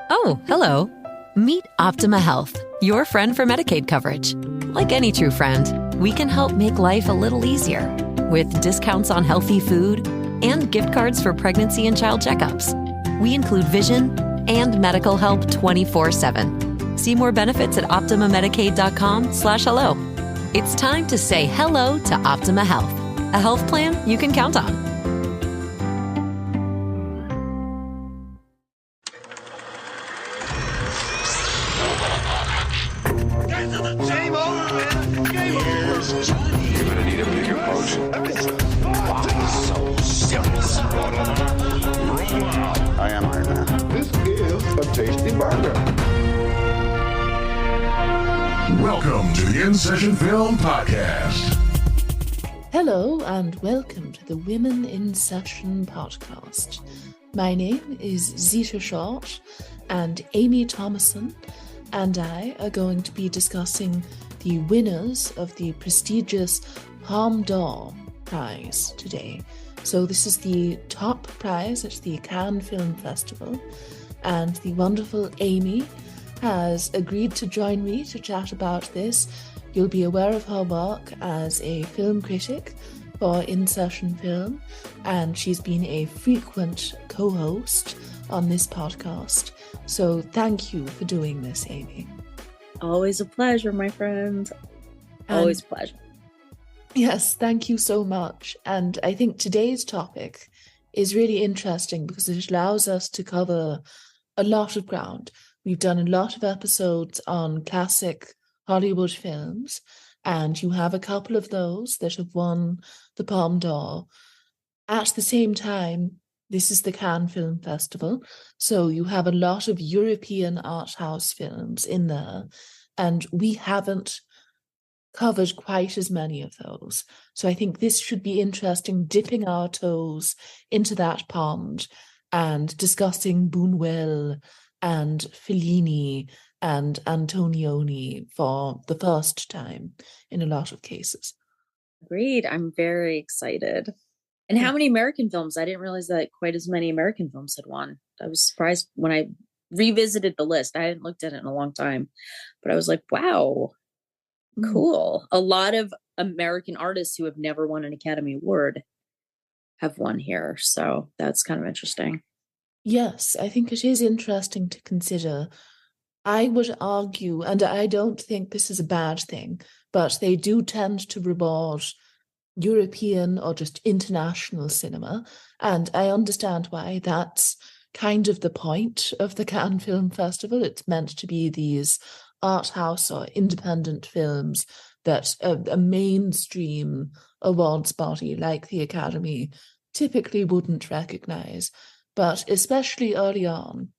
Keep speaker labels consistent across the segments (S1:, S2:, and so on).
S1: Oh, hello. Meet Optima Health, your friend for Medicaid coverage. Like any true friend, we can help make life a little easier with discounts on healthy food and gift cards for pregnancy and child checkups. We include vision and medical help 24/7. See more benefits at OptimaMedicaid.com/hello. It's time to say hello to Optima Health, a health plan you can count on.
S2: Game over, man. Game over.
S3: You're gonna need a bigger boat.
S2: So serious.
S3: I am Iron Man.
S2: This is a tasty burger.
S4: Welcome to the InSession Film Podcast.
S5: Hello and welcome to the Women InSession podcast. My name is Zita Short, and Amy Thomasson and I are going to be discussing the winners of the prestigious Palme d'Or prize today. So this is the top prize at the Cannes Film Festival, and the wonderful Amy has agreed to join me to chat about this. You'll be aware of her work as a film critic for InSession Film, and she's been a frequent co-host on this podcast. So thank you for doing this, Amy.
S6: Always a pleasure, my friend. Always a pleasure.
S5: Yes, thank you so much. And I think today's topic is really interesting because it allows us to cover a lot of ground. We've done a lot of episodes on classic Hollywood films, and you have a couple of those that have won the Palme d'Or. At the same time, this is the Cannes Film Festival, so you have a lot of European art house films in there, and we haven't covered quite as many of those. So I think this should be interesting, dipping our toes into that pond and discussing Buñuel and Fellini and Antonioni for the first time in a lot of cases.
S6: Agreed. I'm very excited. And how many American films? I didn't realize that quite as many American films had won. I was surprised when I revisited the list. I hadn't looked at it in a long time, but I was like, wow, cool. A lot of American artists who have never won an Academy Award have won here. So that's kind of interesting.
S5: Yes, I think it is interesting to consider. I would argue, and I don't think this is a bad thing, but they do tend to reward European or just international cinema. And I understand why. That's kind of the point of the Cannes Film Festival. It's meant to be these art house or independent films that a mainstream awards body like the Academy typically wouldn't recognize. But especially early on,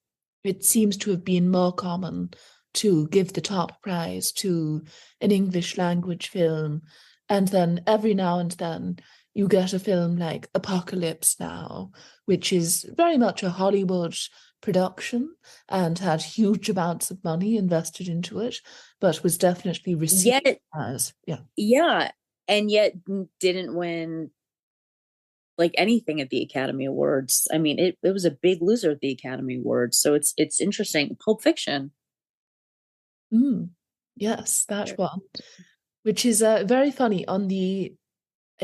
S5: it seems to have been more common to give the top prize to an English language film. And then every now and then you get a film like Apocalypse Now, which is very much a Hollywood production and had huge amounts of money invested into it, but was definitely received as,
S6: and yet didn't win like anything at the Academy Awards. I mean, it was a big loser at the Academy Awards. So it's interesting. Pulp Fiction.
S5: Yes, that one. Which is very funny. I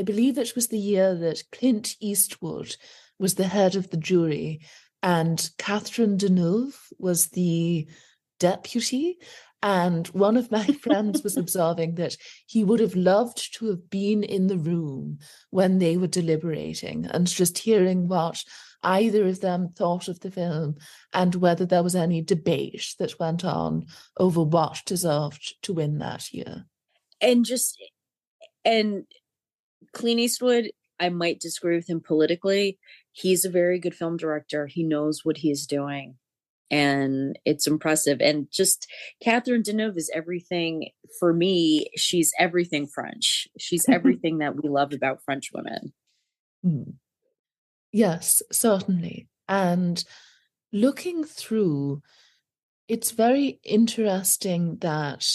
S5: believe it was the year that Clint Eastwood was the head of the jury and Catherine Deneuve was the deputy. And one of my friends was observing that he would have loved to have been in the room when they were deliberating and just hearing what either of them thought of the film and whether there was any debate that went on over what deserved to win that year.
S6: And Clint Eastwood, I might disagree with him politically. He's a very good film director. He knows what he's doing, and it's impressive. And just Catherine Deneuve is everything for me. She's everything French. She's everything that we love about French women.
S5: Yes, certainly. And looking through, it's very interesting that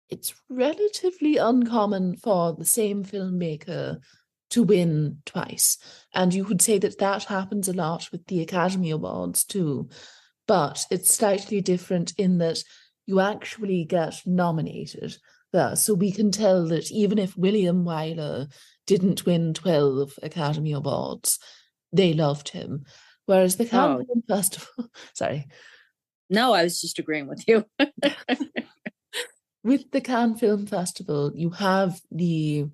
S5: it's relatively uncommon for the same filmmaker to win twice. And you could say that that happens a lot with the Academy Awards too. but it's slightly different in that you actually get nominated there. So we can tell that even if William Wyler didn't win 12 Academy Awards, they loved him. Whereas the Cannes Film Festival, sorry.
S6: No, I was just agreeing with you.
S5: With the Cannes Film Festival, you have the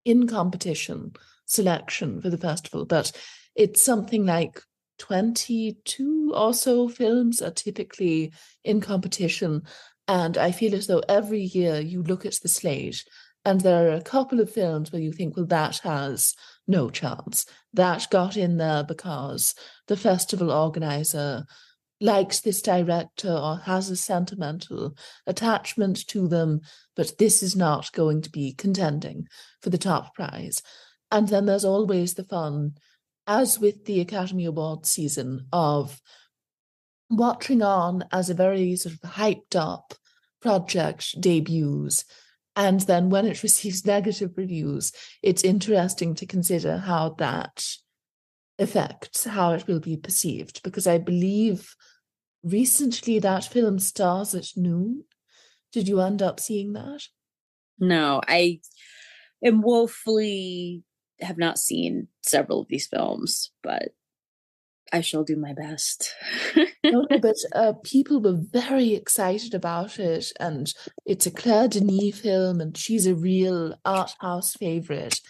S5: in-competition selection for the festival, but it's something like 22 or so films are typically in competition. And I feel as though every year you look at the slate and there are a couple of films where you think, well, that has no chance. That got in there because the festival organizer likes this director or has a sentimental attachment to them, but this is not going to be contending for the top prize. And then there's always the fun, as with the Academy Awards season, of watching on as a very sort of hyped up project debuts. And then when it receives negative reviews, it's interesting to consider how that affects how it will be perceived. Because I believe recently that film Stars at Noon. Did you end up seeing that?
S6: No, I am woefully have not seen several of these films, but I shall do my best.
S5: No, but people were very excited about it, and it's a Claire Denis film, and she's a real art house favorite.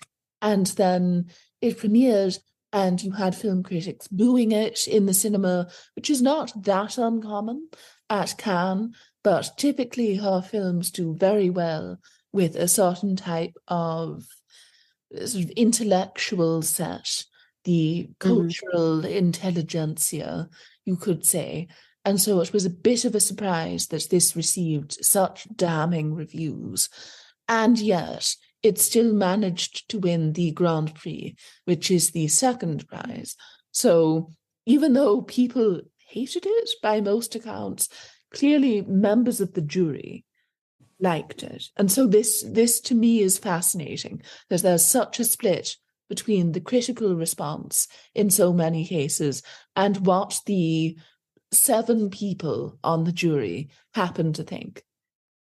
S5: And then it premiered, and you had film critics booing it in the cinema, which is not that uncommon at Cannes, but typically her films do very well with a certain type of sort of intellectual set, the cultural intelligentsia, you could say. And so it was a bit of a surprise that this received such damning reviews. And yet it still managed to win the Grand Prix, which is the second prize. So even though people hated it by most accounts, clearly members of the jury liked it. And so this to me is fascinating, that there's such a split between the critical response in so many cases and what the 7 people on the jury happen to think.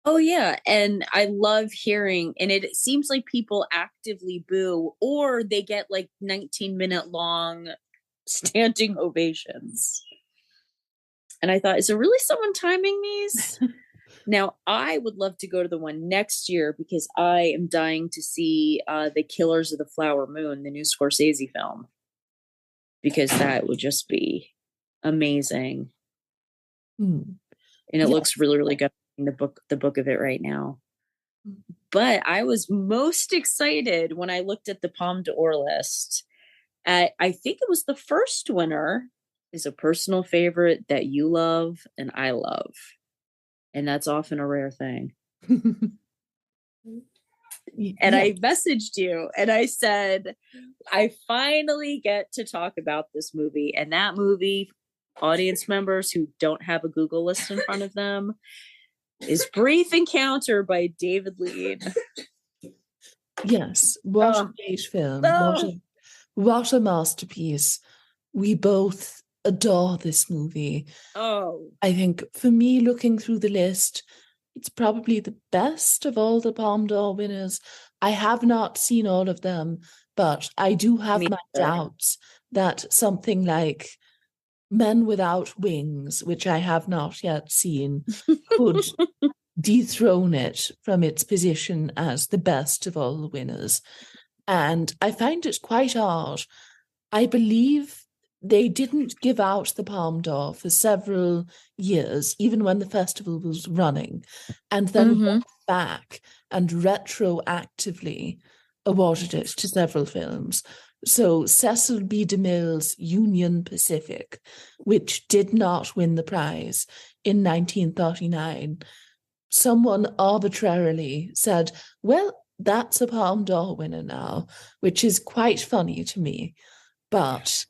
S6: Oh, yeah. And I love hearing, and it seems like people actively boo, or they get like 19-minute long standing ovations. And I thought, is there really someone timing these? Now, I would love to go to the one next year because I am dying to see The Killers of the Flower Moon, the new Scorsese film, because that would just be amazing. And it looks really, really good. The book of it right now. But I was most excited when I looked at the Palme d'Or list. I think it was the first winner is a personal favorite that you love and I love. And that's often a rare thing. And I messaged you and I said, I finally get to talk about this movie. And that movie, audience members who don't have a Google list in front of them, is Brief Encounter by David Lean.
S5: Yes, what a great film. What a masterpiece. We both adore this movie. I think for me, looking through the list, it's probably the best of all the Palme d'Or winners. I have not seen all of them, but I do have my doubts that something like Men Without Wings, which I have not yet seen, could dethrone it from its position as the best of all the winners. And I find it quite odd. I believe they didn't give out the Palme d'Or for several years, even when the festival was running, and then went back and retroactively awarded it to several films. So Cecil B. DeMille's Union Pacific, which did not win the prize in 1939, someone arbitrarily said, well, that's a Palme d'Or winner now, which is quite funny to me. But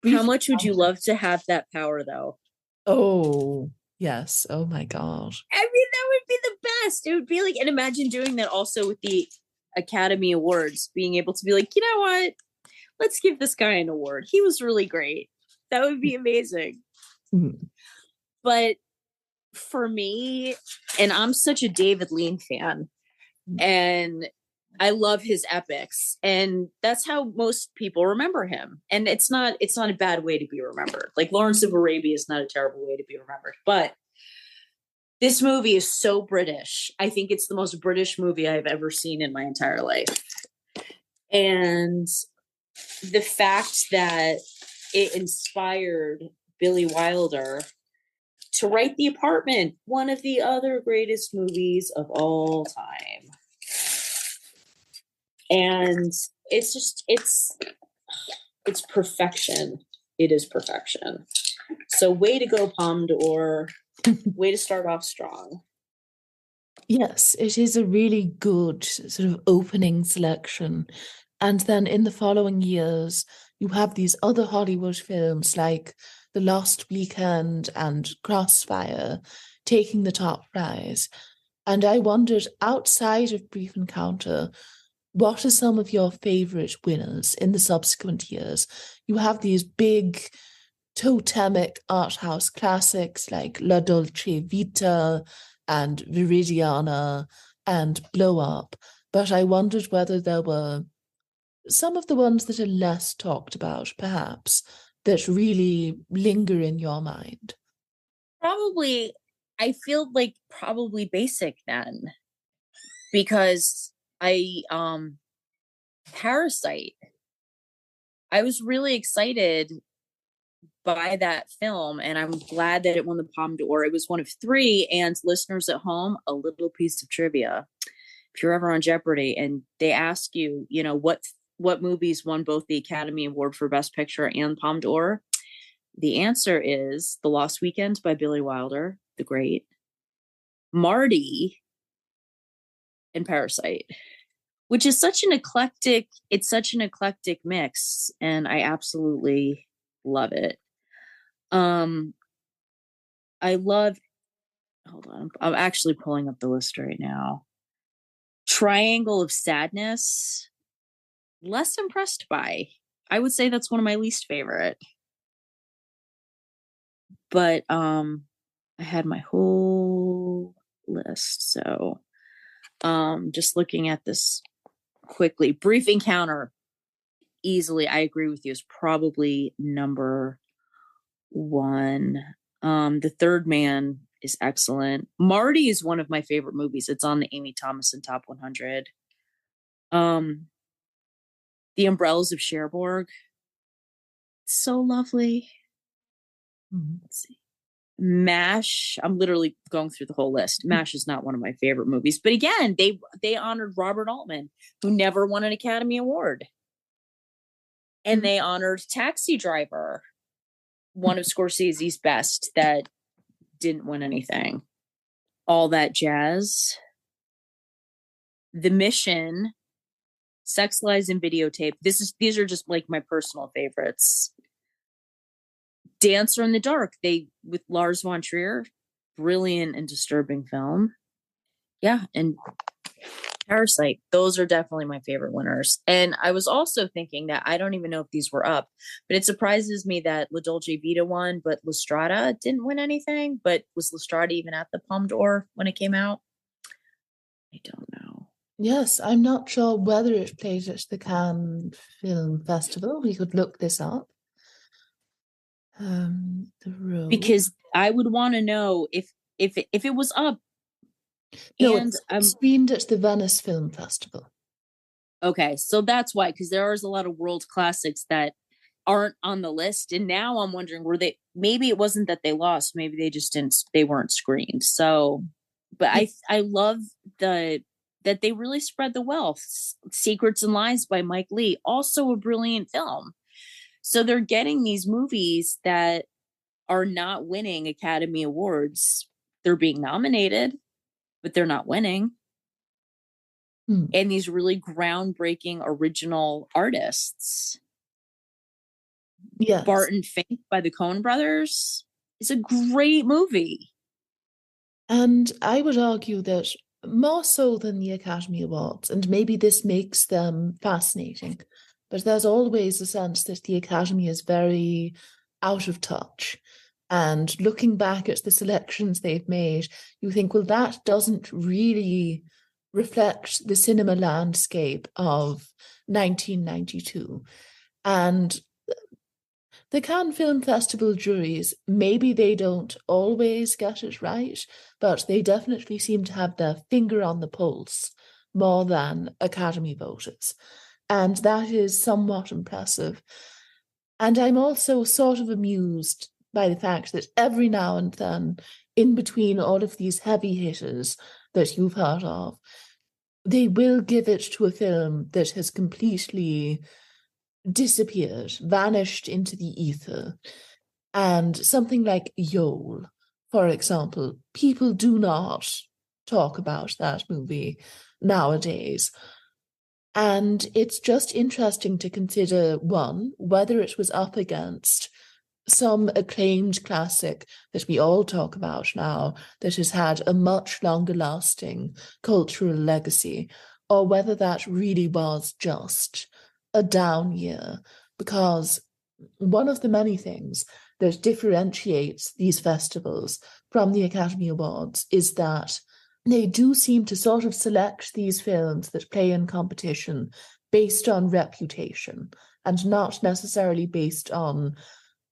S6: how much would you love to have that power, though?
S5: Oh, yes. Oh, my God.
S6: I mean, that would be the best. It would be like, and imagine doing that also with the Academy Awards, being able to be like, you know what? Let's give this guy an award. He was really great. That would be amazing. But for me, and I'm such a David Lean fan, and I love his epics, and that's how most people remember him. And it's not a bad way to be remembered. Like Lawrence of Arabia is not a terrible way to be remembered, but this movie is so British. I think it's the most British movie I've ever seen in my entire life. And the fact that it inspired Billy Wilder to write The Apartment, one of the other greatest movies of all time. And it's perfection. It is perfection. So way to go, Palme d'Or. Way to start off strong.
S5: Yes, it is a really good sort of opening selection. And then in the following years, you have these other Hollywood films like The Lost Weekend and Crossfire taking the top prize. And I wondered, outside of Brief Encounter, what are some of your favourite winners in the subsequent years? You have these big totemic art house classics like La Dolce Vita and Viridiana and Blow Up, but I wondered whether there were some of the ones that are less talked about, perhaps, that really linger in your mind.
S6: Probably, I feel like probably Basic then, because Parasite, I was really excited by that film, and I'm glad that it won the Palme d'Or. It was one of 3, and listeners at home, a little piece of trivia. If you're ever on Jeopardy and they ask you, what movies won both the Academy Award for Best Picture and Palme d'Or, the answer is The Lost Weekend by Billy Wilder, the great, Marty, and Parasite, which is such an eclectic mix, and I absolutely love it. Hold on, I'm actually pulling up the list right now. Triangle of Sadness, less impressed by. I would say that's one of my least favorite. But I had my whole list, so just looking at this quickly. Brief Encounter, easily, I agree with you, is probably number 1. The Third Man is excellent. Marty is one of my favorite movies. It's on the Amy Thomasson Top 100. The Umbrellas of Cherbourg, so lovely. Let's see. MASH, I'm literally going through the whole list. MASH is not one of my favorite movies, but again, they honored Robert Altman, who never won an Academy Award. And they honored Taxi Driver, one of Scorsese's best, that didn't win anything. All That Jazz, The Mission, Sex, Lies, and Videotape. These are just like my personal favorites. Dancer in the Dark, with Lars von Trier, brilliant and disturbing film. Yeah, and Parasite. Those are definitely my favorite winners. And I was also thinking that I don't even know if these were up, but it surprises me that La Dolce Vita won, but La Strada didn't win anything. But was La Strada even at the Palme d'Or when it came out? I don't know.
S5: Yes, I'm not sure whether it played at the Cannes Film Festival. We could look this up.
S6: Because I would want to know if it was up.
S5: No,
S6: and
S5: it's screened at the Venice Film Festival. Okay,
S6: so that's why, because there is a lot of world classics that aren't on the list, and now I'm wondering, maybe it wasn't that they lost, maybe they weren't screened. So, but I love that they really spread the wealth. Secrets and Lies by Mike Leigh, also a brilliant film. So they're getting these movies that are not winning Academy Awards. They're being nominated, but they're not winning. And these really groundbreaking original artists.
S5: Yes.
S6: Barton Fink by the Coen brothers is a great movie.
S5: And I would argue that more so than the Academy Awards, and maybe this makes them fascinating, but there's always a sense that the Academy is very out of touch. And looking back at the selections they've made, you think, well, that doesn't really reflect the cinema landscape of 1992. And the Cannes Film Festival juries, maybe they don't always get it right, but they definitely seem to have their finger on the pulse more than Academy voters. And that is somewhat impressive. And I'm also sort of amused by the fact that every now and then, in between all of these heavy hitters that you've heard of, they will give it to a film that has completely disappeared, vanished into the ether. And something like Yole, for example, people do not talk about that movie nowadays. And it's just interesting to consider, one, whether it was up against some acclaimed classic that we all talk about now that has had a much longer lasting cultural legacy, or whether that really was just a down year. Because one of the many things that differentiates these festivals from the Academy Awards is that they do seem to sort of select these films that play in competition based on reputation and not necessarily based on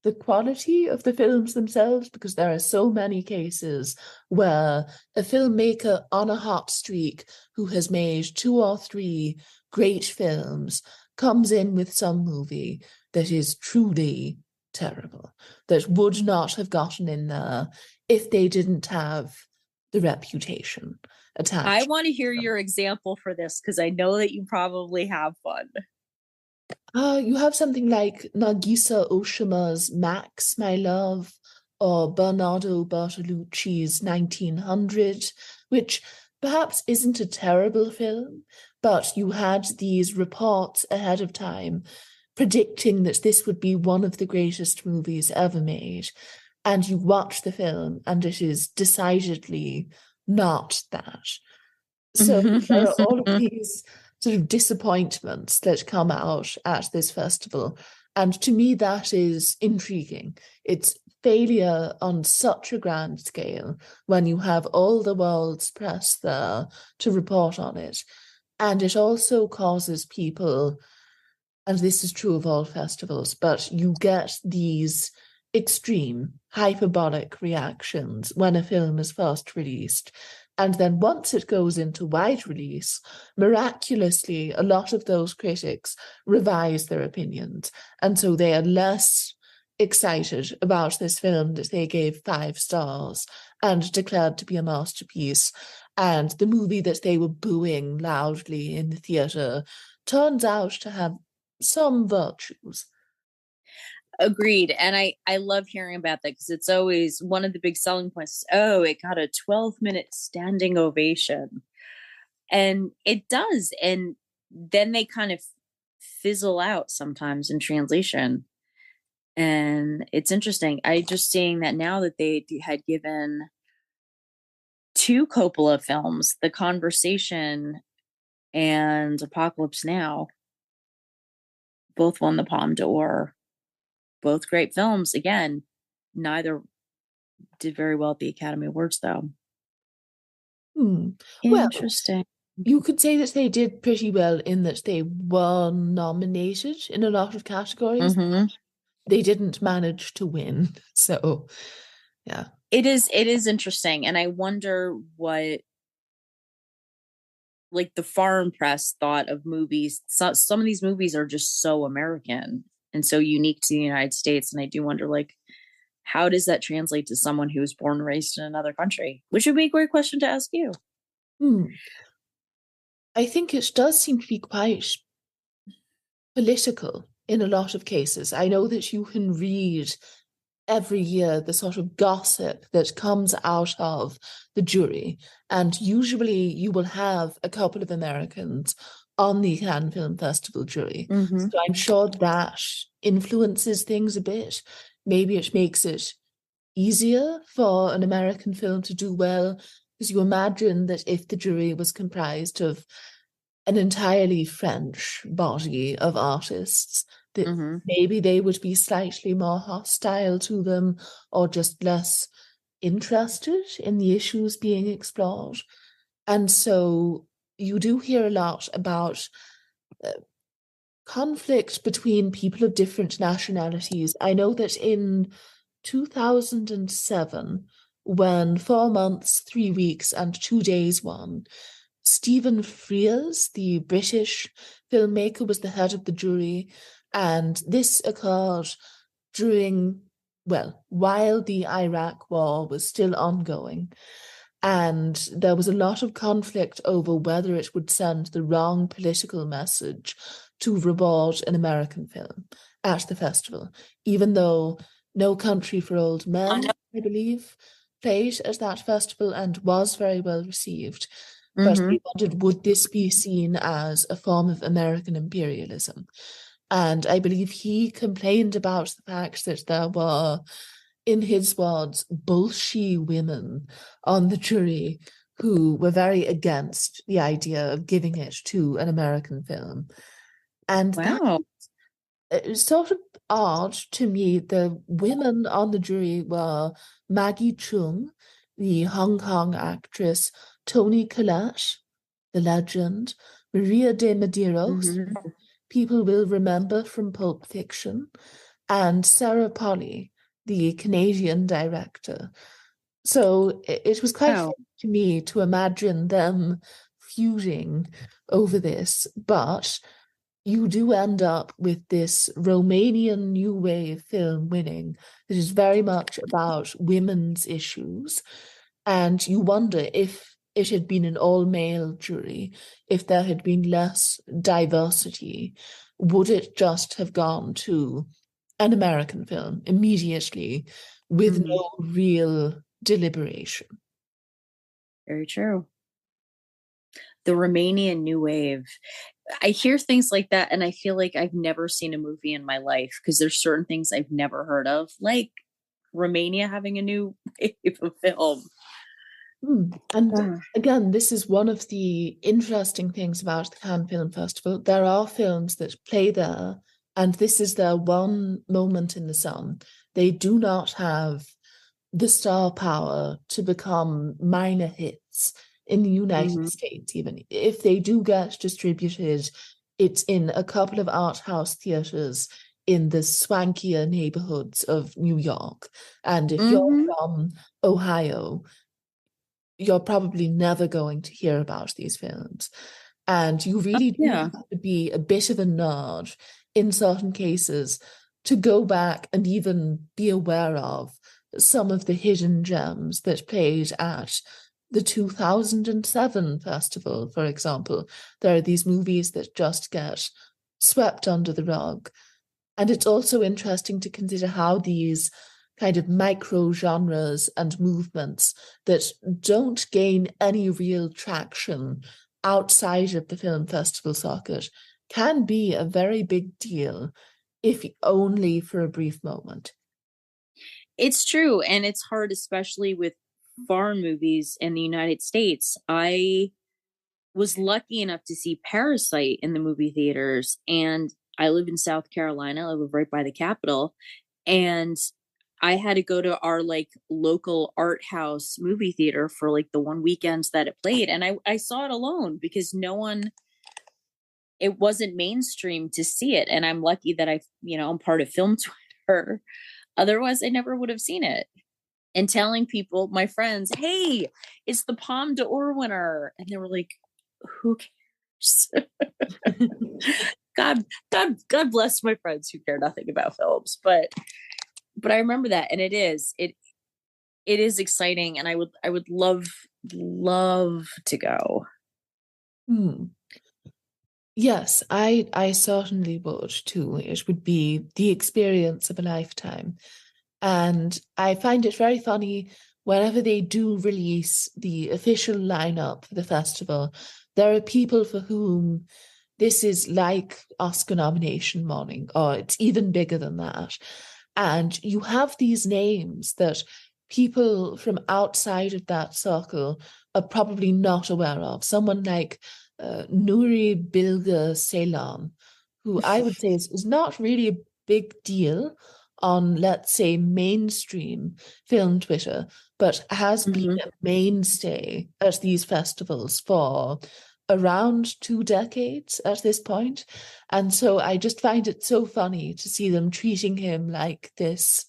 S5: the quality of the films themselves, because there are so many cases where a filmmaker on a hot streak who has made 2 or 3 great films comes in with some movie that is truly terrible, that would not have gotten in there if they didn't have the reputation attached.
S6: I want to hear your example for this because I know that you probably have one.
S5: You have something like Nagisa Oshima's Max, My Love, or Bernardo Bertolucci's 1900, which perhaps isn't a terrible film, but you had these reports ahead of time predicting that this would be one of the greatest movies ever made. And you watch the film and it is decidedly not that. So there are all of these sort of disappointments that come out at this festival. And to me, that is intriguing. It's failure on such a grand scale when you have all the world's press there to report on it. And it also causes people, and this is true of all festivals, but you get these extreme hyperbolic reactions when a film is first released. And then once it goes into wide release, miraculously, a lot of those critics revise their opinions. And so they are less excited about this film that they gave 5 stars and declared to be a masterpiece. And the movie that they were booing loudly in the theatre turns out to have some virtues.
S6: Agreed. And I love hearing about that because it's always one of the big selling points. Oh, it got a 12-minute standing ovation. And it does. And then they kind of fizzle out sometimes in translation. And it's interesting. I just seeing that now that they had given 2 Coppola films, The Conversation and Apocalypse Now, both won the Palme d'Or. Both great films. Again, neither did very well at the Academy Awards, though. Interesting.
S5: Well, you could say that they did pretty well in that they were nominated in a lot of categories.
S6: Mm-hmm.
S5: They didn't manage to win. So, yeah.
S6: It is interesting. And I wonder what like the foreign press thought of movies. Some of these movies are just so American and so unique to the United States. And I do wonder, like, how does that translate to someone who was born and raised in another country? Which would be a great question to ask you.
S5: I think it does seem to be quite political in a lot of cases. I know that you can read every year the sort of gossip that comes out of the jury. And usually you will have a couple of Americans on the Cannes Film Festival jury.
S6: Mm-hmm.
S5: So I'm sure that influences things a bit. Maybe it makes it easier for an American film to do well, because you imagine that if the jury was comprised of an entirely French body of artists, that
S6: Mm-hmm.
S5: maybe they would be slightly more hostile to them or just less interested in the issues being explored. And so you do hear a lot about conflict between people of different nationalities. I know that in 2007, when 4 months, 3 weeks, and 2 days won, Stephen Frears, the British filmmaker, was the head of the jury, and this occurred while the Iraq War was still ongoing. And there was a lot of conflict over whether it would send the wrong political message to reward an American film at the festival, even though No Country for Old Men, I believe, played at that festival and was very well received. But
S6: Mm-hmm.
S5: they wondered, would this be seen as a form of American imperialism? And I believe he complained about the fact that there were, in his words, bullshit women on the jury who were very against the idea of giving it to an American film. And
S6: Wow.
S5: that is sort of odd to me. The women on the jury were Maggie Cheung, the Hong Kong actress, Toni Collette, the legend, Maria de Medeiros,
S6: Mm-hmm.
S5: people will remember from Pulp Fiction, and Sarah Polley, the Canadian director. So it was quite
S6: Wow.
S5: funny to me to imagine them feuding over this, but you do end up with this Romanian new wave film winning that is very much about women's issues. And you wonder, if it had been an all-male jury, if there had been less diversity, would it just have gone to an American film immediately with
S6: Mm-hmm.
S5: no real deliberation?
S6: Very true. The Romanian New Wave. I hear things like that, and I feel like I've never seen a movie in my life because there's certain things I've never heard of, like Romania having a new wave of film.
S5: And again, this is one of the interesting things about the Cannes Film Festival. There are films that play there, and this is their one moment in the sun. They do not have the star power to become minor hits in the United States. Even if they do get distributed, it's in a couple of art house theaters in the swankier neighborhoods of New York. And if you're from Ohio, you're probably never going to hear about these films. And you really do
S6: Yeah.
S5: have to be a bit of a nerd in certain cases to go back and even be aware of some of the hidden gems that played at the 2007 festival, for example. There are these movies that just get swept under the rug. And it's also interesting to consider how these kind of micro genres and movements that don't gain any real traction outside of the film festival circuit can be a very big deal, if only for a brief moment.
S6: It's true, and it's hard, especially with foreign movies in the United States. I was lucky enough to see Parasite in the movie theaters, and I live in South Carolina. I live right by the Capitol, and I had to go to our like local art house movie theater for like the one weekend that it played, and I saw it alone because it wasn't mainstream to see it, and I'm lucky that I'm part of Film Twitter. Otherwise, I never would have seen it. And telling people, my friends, hey, it's the Palme d'Or winner. And they were like, who cares? God bless my friends who care nothing about films. But I remember that. And it is exciting. And I would love to go.
S5: Yes, I certainly would too. It would be the experience of a lifetime. And I find it very funny whenever they do release the official lineup for the festival, there are people for whom this is like Oscar nomination morning, or it's even bigger than that. And you have these names that people from outside of that circle are probably not aware of. Someone like Nuri Bilge Ceylan, who I would say is not really a big deal on, let's say, mainstream film Twitter, but has been
S6: Mhm.
S5: a mainstay at these festivals for around 2 decades at this point. And so I just find it so funny to see them treating him like this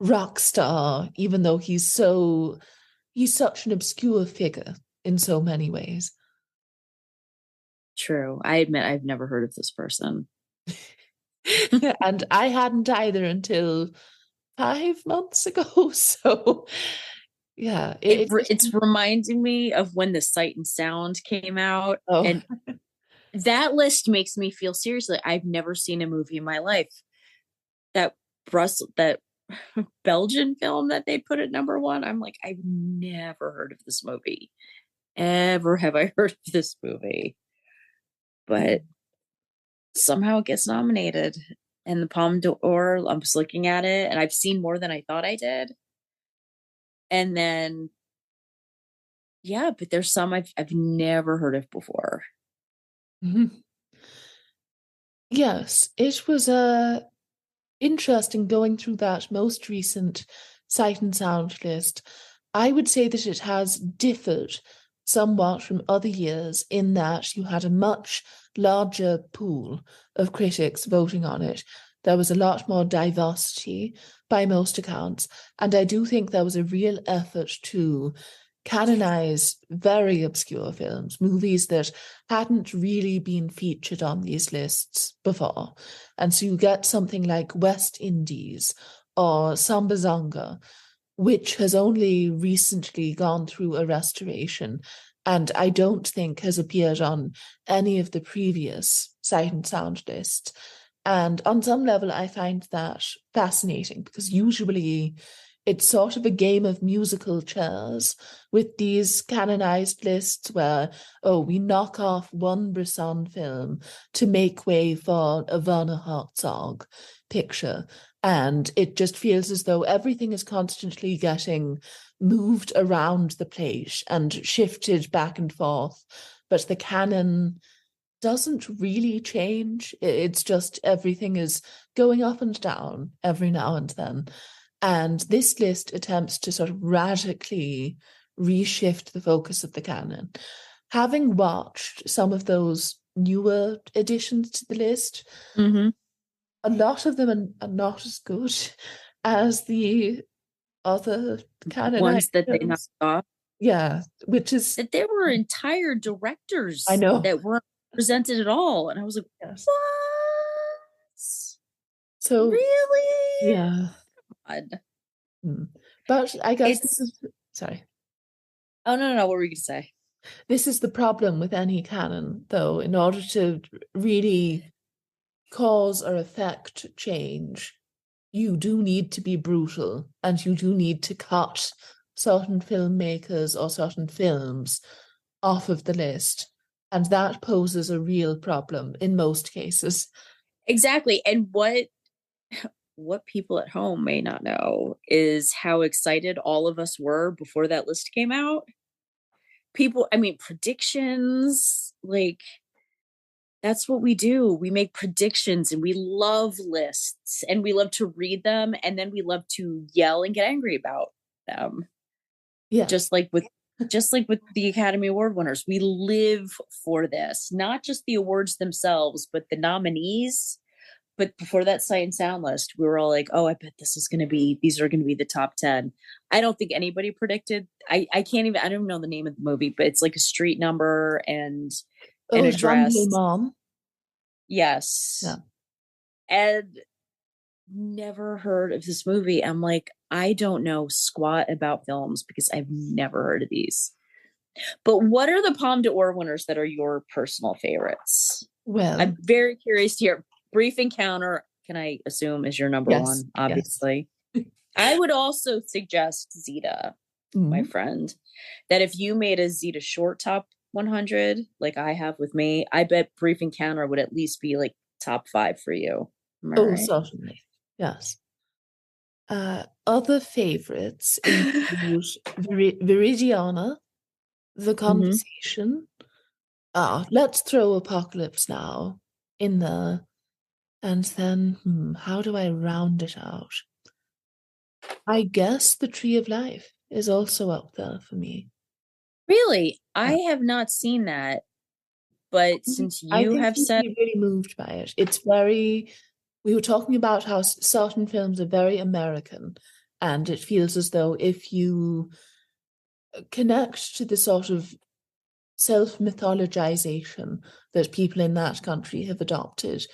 S5: rock star, even though he's such an obscure figure in so many ways.
S6: True. I admit I've never heard of this person.
S5: And I hadn't either until 5 months ago. So yeah,
S6: It's reminding me of when the Sight and Sound came out,
S5: oh,
S6: and that list makes me feel seriously. I've never seen a movie in my life. That Belgian film that they put at number one. I'm like, I've never heard of this movie. Ever have I heard of this movie? But somehow it gets nominated. And the Palme d'Or, I'm just looking at it, and I've seen more than I thought I did. And then, yeah, but there's some I've never heard of before.
S5: mhm. Yes, it was interesting going through that most recent Sight and Sound list. I would say that it has differed somewhat from other years in that you had a much larger pool of critics voting on it. There was a lot more diversity by most accounts, and I do think there was a real effort to canonize very obscure films, movies that hadn't really been featured on these lists before. And so you get something like West Indies or Sambazanga, which has only recently gone through a restoration, and I don't think has appeared on any of the previous Sight and Sound lists. And on some level, I find that fascinating because usually it's sort of a game of musical chairs with these canonized lists where, oh, we knock off one Bresson film to make way for a Werner Herzog picture. And it just feels as though everything is constantly getting moved around the plate and shifted back and forth. But the canon doesn't really change. It's just everything is going up and down every now and then. And this list attempts to sort of radically reshift the focus of the canon. Having watched some of those newer additions to the list,
S6: Mm-hmm.
S5: a lot of them are not as good as the other canon
S6: Ones that they
S5: items.
S6: knocked off.
S5: Yeah, which is,
S6: That there were entire directors
S5: I know.
S6: that weren't presented at all. And I was like,
S5: Yes.
S6: what?
S5: So
S6: Really?
S5: yeah.
S6: God.
S5: But I guess
S6: It's
S5: sorry.
S6: Oh no, what were you gonna say?
S5: This is the problem with any canon, though. In order to really cause or affect change, you do need to be brutal, and you do need to cut certain filmmakers or certain films off of the list. And that poses a real problem in most cases.
S6: Exactly. And what people at home may not know is how excited all of us were before that list came out. Predictions, like, that's what we do. We make predictions and we love lists and we love to read them, and then we love to yell and get angry about them.
S5: Yeah.
S6: Just like with the Academy Award winners, we live for this, not just the awards themselves, but the nominees. But before that Sight and Sound list, we were all like, oh, I bet these are going to be the top 10. I don't think anybody predicted. I don't even know the name of the movie, but it's like a street number and an address.
S5: Mom.
S6: Yes.
S5: Yeah.
S6: And never heard of this movie. I'm like, I don't know squat about films because I've never heard of these. But what are the Palme d'Or winners that are your personal favorites?
S5: Well,
S6: I'm very curious to hear. Brief Encounter, can I assume, is your number one, obviously. Yes. I would also suggest Zita, my friend, that if you made a Zita short top 100, like I have with me, I bet Brief Encounter would at least be like top 5 for you.
S5: Right? Certainly. Yes. Other favorites include Viridiana, The Conversation. Let's throw Apocalypse Now in there. And then, how do I round it out? I guess The Tree of Life is also up there for me.
S6: Really? I
S5: Yeah.
S6: have not seen that, but since
S5: I
S6: you
S5: think
S6: have
S5: you'd
S6: said,
S5: be really moved by it. It's very, we were talking about how certain films are very American, and it feels as though if you connect to the sort of self-mythologization that people in that country have adopted,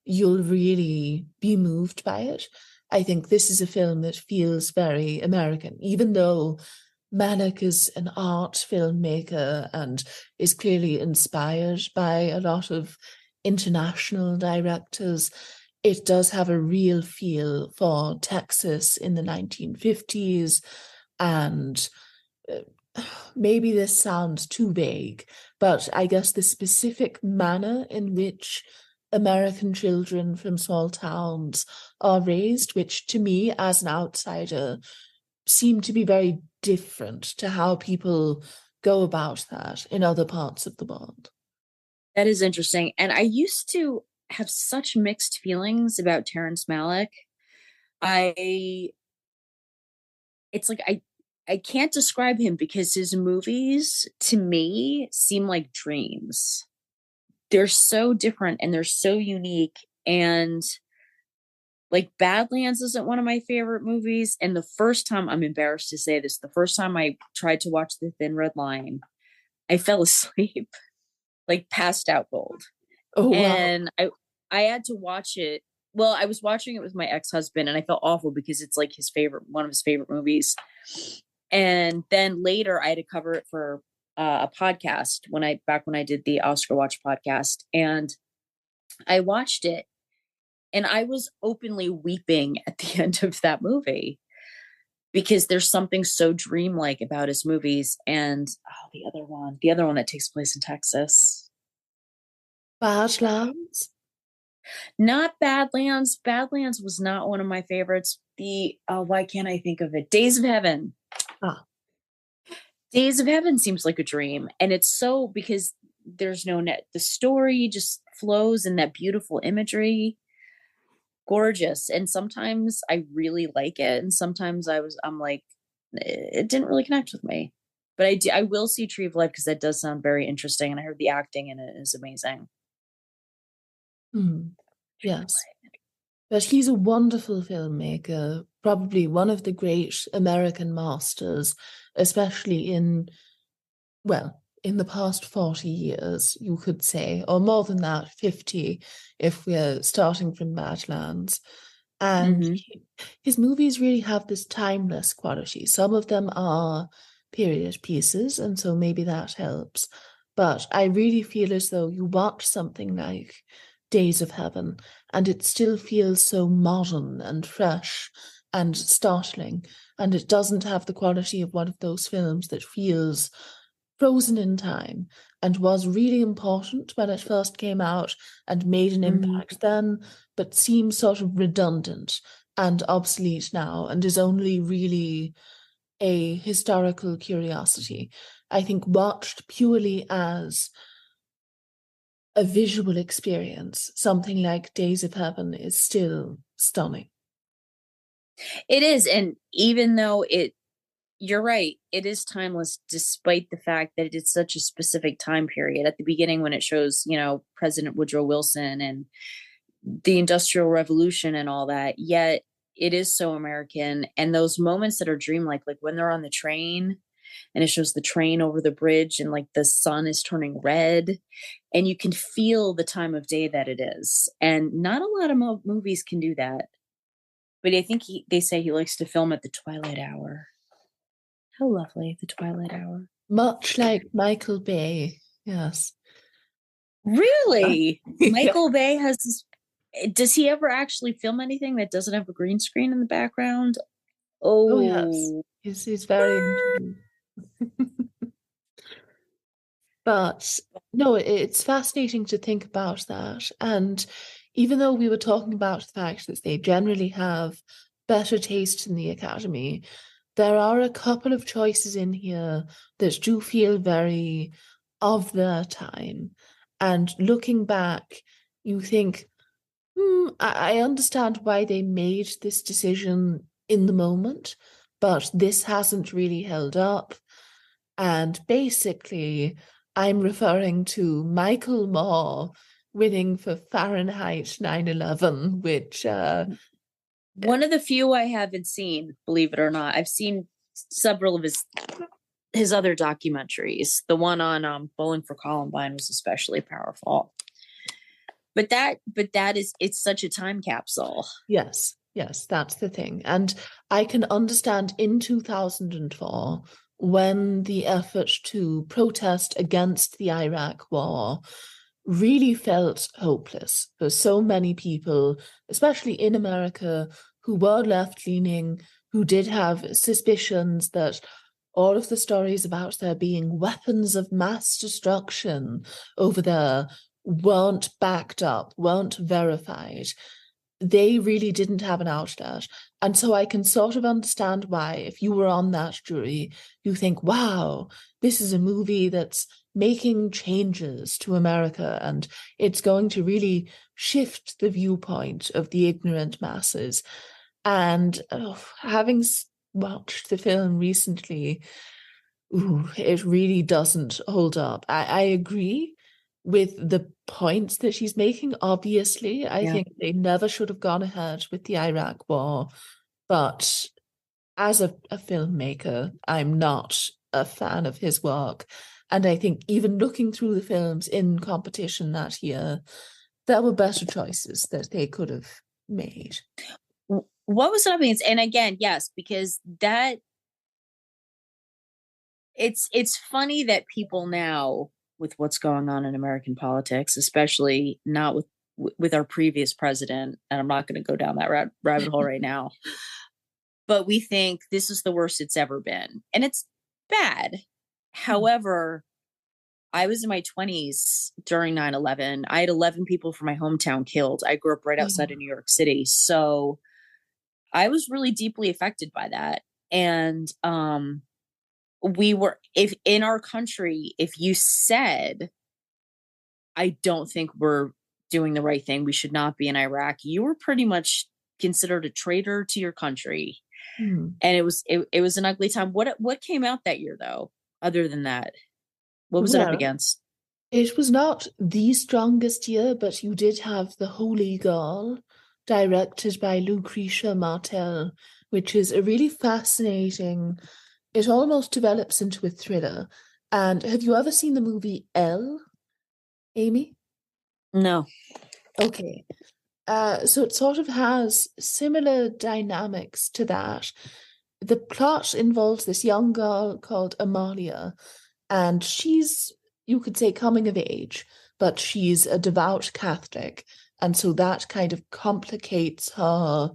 S5: you'll really be moved by it. I think this is a film that feels very American, even though Malick is an art filmmaker and is clearly inspired by a lot of international directors. It does have a real feel for Texas in the 1950s, and maybe this sounds too vague, but I guess the specific manner in which American children from small towns are raised, which to me as an outsider seem to be very different to how people go about that in other parts of the world.
S6: that is interesting. And I used to have such mixed feelings about Terrence Malick. I it's like I can't describe him because his movies to me seem like dreams. They're so different and they're so unique, and like Badlands isn't one of my favorite movies, and the first time, I'm embarrassed to say this, the first time I tried to watch The Thin Red Line, I fell asleep, like passed out cold.
S5: Oh, wow.
S6: And I had to watch it. Well, I was watching it with my ex-husband and I felt awful because it's like one of his favorite movies. And then later I had to cover it for a podcast back when I did the Oscar Watch podcast, and I watched it and I was openly weeping at the end of that movie because there's something so dreamlike about his movies. And the other one that takes place in Texas.
S5: Badlands?
S6: Not Badlands. Badlands was not one of my favorites. Why can't I think of it? Days of Heaven.
S5: Ah.
S6: Days of Heaven seems like a dream. And it's so, because there's no net. The story just flows in that beautiful imagery. Gorgeous. And sometimes I really like it. And sometimes I'm like, it didn't really connect with me. But I will see Tree of Life because that does sound very interesting. And I heard the acting in it is amazing.
S5: Yes. But he's a wonderful filmmaker, probably one of the great American masters, especially in the past 40 years, you could say, or more than that, 50, if we're starting from Badlands. And his movies really have this timeless quality. Some of them are period pieces, and so maybe that helps. But I really feel as though you watch something like Days of Heaven, and it still feels so modern and fresh and startling. And it doesn't have the quality of one of those films that feels frozen in time and was really important when it first came out and made an impact then, but seems sort of redundant and obsolete now and is only really a historical curiosity. I think watched purely as a visual experience, something like Days of Heaven is still stunning.
S6: It is. And even though you're right, it is timeless, despite the fact that it's such a specific time period. At the beginning, when it shows, President Woodrow Wilson and the Industrial Revolution and all that, yet it is so American. And those moments that are dreamlike, like when they're on the train and it shows the train over the bridge and like the sun is turning red and you can feel the time of day that it is. And not a lot of movies can do that. But I think they say he likes to film at the twilight hour. How lovely, the twilight hour.
S5: Much like Michael Bay, yes.
S6: Really?
S5: Yeah.
S6: Michael Bay has this. Does he ever actually film anything that doesn't have a green screen in the background?
S5: Oh yes. He's very But no, it's fascinating to think about that. And even though we were talking about the fact that they generally have better taste in the Academy, there are a couple of choices in here that do feel very of their time. And looking back, you think, I understand why they made this decision in the moment, but this hasn't really held up. And basically, I'm referring to Michael Moore winning for Fahrenheit 9/11, which
S6: One of the few I haven't seen, believe it or not. I've seen several of his other documentaries. The one on Bowling for Columbine was especially powerful. But that is, it's such a time capsule.
S5: yes, that's the thing. And I can understand in 2004 when the effort to protest against the Iraq war really felt hopeless for so many people, especially in America, who were left-leaning, who did have suspicions that all of the stories about there being weapons of mass destruction over there weren't backed up, weren't verified. They really didn't have an outlet. And so I can sort of understand why, if you were on that jury, you think, wow, this is a movie that's making changes to America and it's going to really shift the viewpoint of the ignorant masses. And having watched the film recently, it really doesn't hold up. I agree with the points that she's making. Obviously, I think they never should have gone ahead with the Iraq war. But as a filmmaker, I'm not a fan of his work. And I think even looking through the films in competition that year, there were better choices that they could have made.
S6: What was the audience? And again, yes, because that it's funny that people now, with what's going on in American politics, especially not with our previous president, and I'm not going to go down that rabbit hole right now, but we think this is the worst it's ever been, and it's bad. However, I was in my 20s during 9/11. I had 11 people from my hometown killed. I grew up right outside of New York City, so I was really deeply affected by that. And we were, if in our country, if you said, I don't think we're doing the right thing, we should not be in Iraq, you were pretty much considered a traitor to your country. And it was an ugly time. What came out that year though, other than that? What was it up against?
S5: It was not the strongest year, but you did have The Holy Girl, directed by Lucretia Martel, which is a really fascinating, it almost develops into a thriller. And have you ever seen the movie Elle, Amy?
S6: No.
S5: Okay. So it sort of has similar dynamics to that. The plot involves this young girl called Amalia, and she's, you could say, coming of age, but she's a devout Catholic. And so that kind of complicates her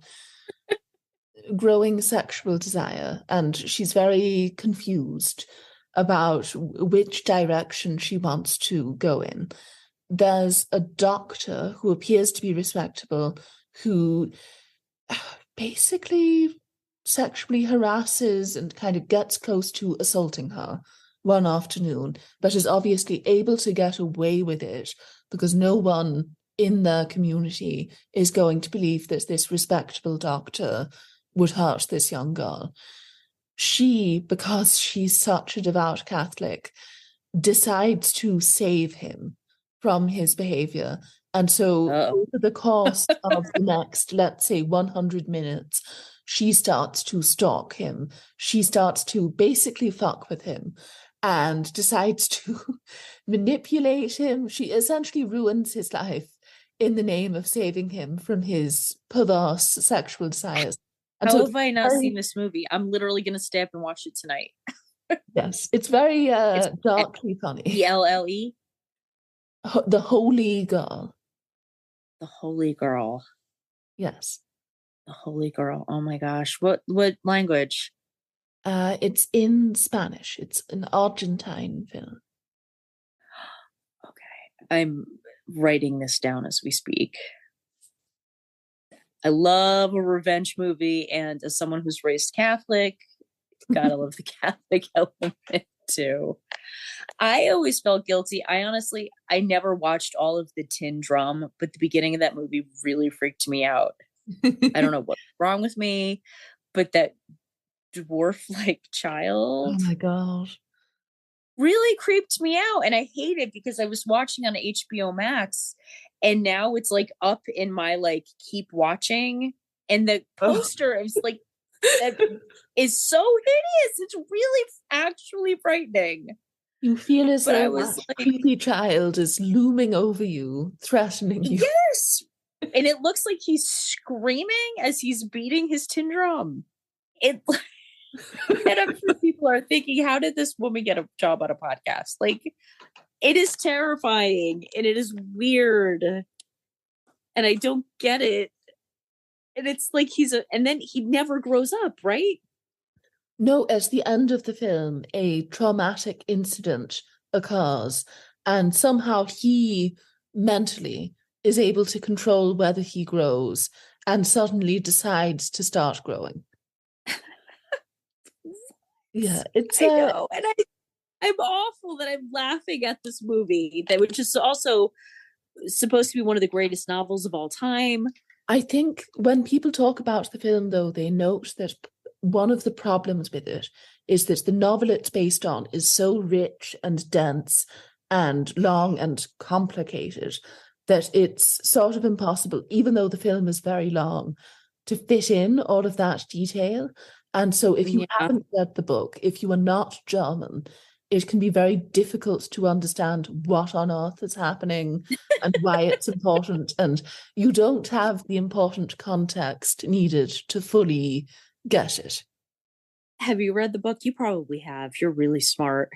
S5: growing sexual desire. And she's very confused about which direction she wants to go in. There's a doctor who appears to be respectable who basically sexually harasses and kind of gets close to assaulting her one afternoon, but is obviously able to get away with it because no one in their community is going to believe that this respectable doctor would hurt this young girl. She, because she's such a devout Catholic, decides to save him from his behavior. And so over the course of the next, let's say, 100 minutes, she starts to stalk him. She starts to basically fuck with him and decides to manipulate him. She essentially ruins his life in the name of saving him from his perverse sexual desires. And
S6: How have I not seen this movie? I'm literally going to stay up and watch it tonight.
S5: Yes, it's very darkly funny.
S6: ELLE?
S5: The Holy Girl.
S6: The Holy Girl.
S5: Yes.
S6: The Holy Girl. Oh my gosh. What language?
S5: It's in Spanish. It's an Argentine film.
S6: Okay. I'm writing this down as we speak. I love a revenge movie, and as someone who's raised Catholic, gotta love the Catholic element. too. I always felt guilty. I never watched all of the Tin Drum, but the beginning of that movie really freaked me out. I don't know what's wrong with me, but that dwarf-like child
S5: Oh my God.
S6: really creeped me out. And I hate it because I was watching on HBO Max and now it's like up in my like keep watching. And the poster is like that is so hideous. It's really actually frightening.
S5: You feel as
S6: But I
S5: though
S6: was
S5: that
S6: like,
S5: creepy child is looming over you, threatening you.
S6: yes. And it looks like he's screaming as he's beating his tin drum. And I'm sure people are thinking, how did this woman get a job on a podcast? Like, it is terrifying and it is weird. And I don't get it. And it's like and then he never grows up, right?
S5: No, at the end of the film, a traumatic incident occurs, and somehow he mentally is able to control whether he grows and suddenly decides to start growing. Yeah, it's
S6: I know. And I'm awful that I'm laughing at this movie, which is also supposed to be one of the greatest novels of all time.
S5: I think when people talk about the film, though, they note that one of the problems with it is that the novel it's based on is so rich and dense and long and complicated that it's sort of impossible, even though the film is very long, to fit in all of that detail. And so if you haven't read the book, if you are not German, it can be very difficult to understand what on earth is happening and why it's important. And you don't have the important context needed to fully get it.
S6: Have you read the book? You probably have. You're really smart.